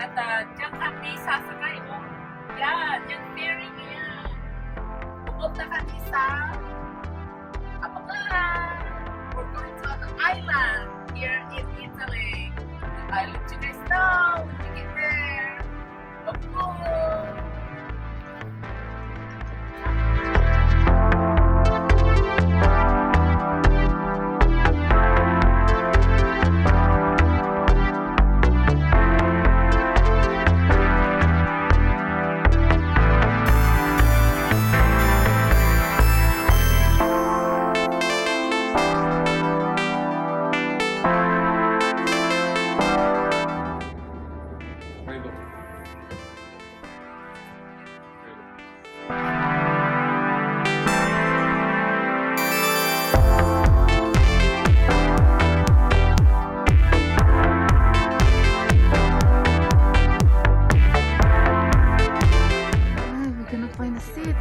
At dyan kami sasakay. Oh, yan, yung ferry niya. Pupunta kami sa Apagan. We're going to an island here in Italy. I'll let you guys know when we get there. Of course. Find a seat.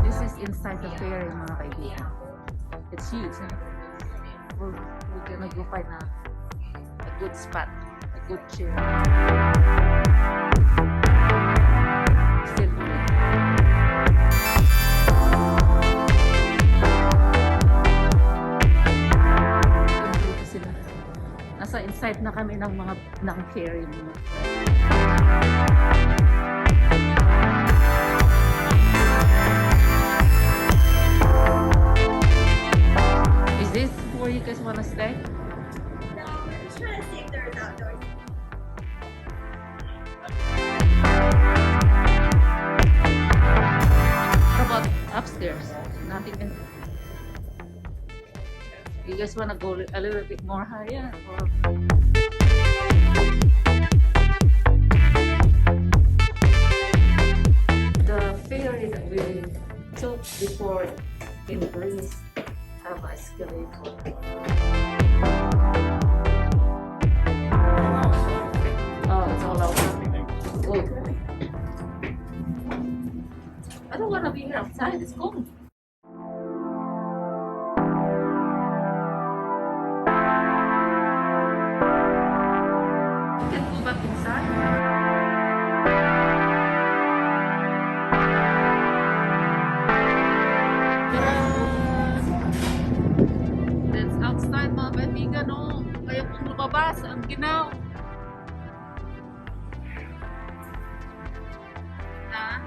This is inside the ferry, mga kaibigan. It's huge. Huh? We're gonna go find a good spot, a good chair. Still moving. Dito sila. Nasa inside na kami ng ferry. Is this where you guys wanna stay? No, we're just trying to see if there's outdoors. How about upstairs? Nothing in. You guys wanna go a little bit more higher? Or... The ferry that we took before in Greece have a escalator. Oh, it's all out. Good. I don't wanna be here outside. It's cold. Back inside. That's outside, mga kaibigan, no? Kaya kung lumabas, ang ginaw. Ha?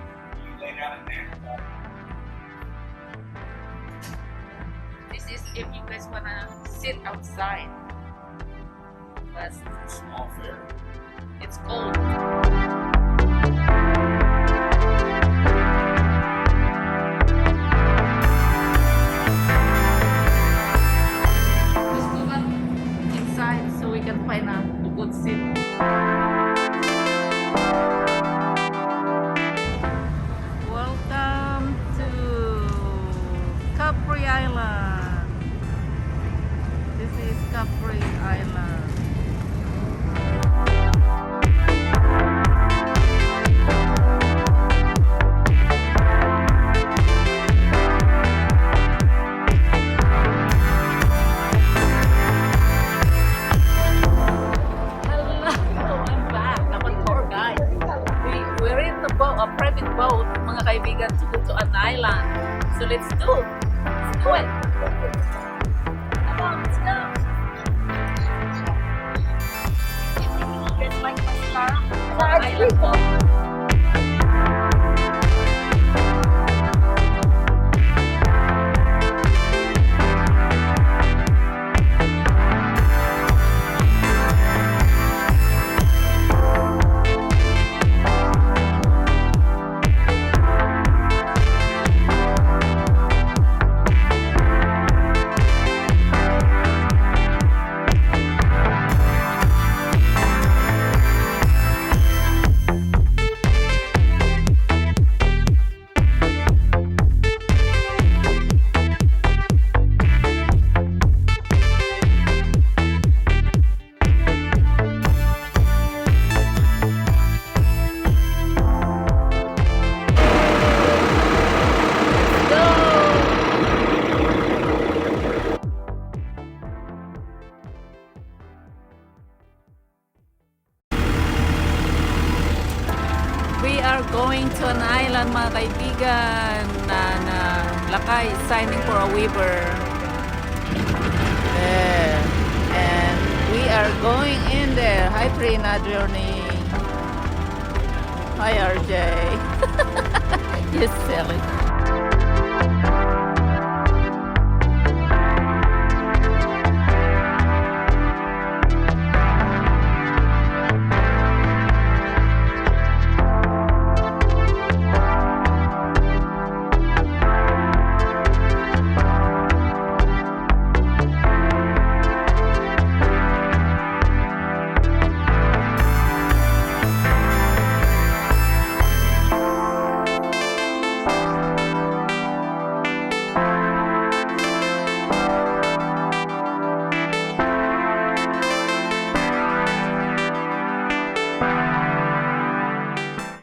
This is if you guys wanna sit outside. That's Small ferry. it's cold. Let's go back inside so we can find a good seat. Welcome to Capri Island. This is Capri Island. A private boat, mga kaibigan, to go to an island. So let's do it. Come on, let's go. You guys like my scarf? Island boat. are going to an island, mga kaibigan, na Lakay is signing for a waiver. There. And we are going in there. Hi, Trina, Journey. Hi, RJ. You silly.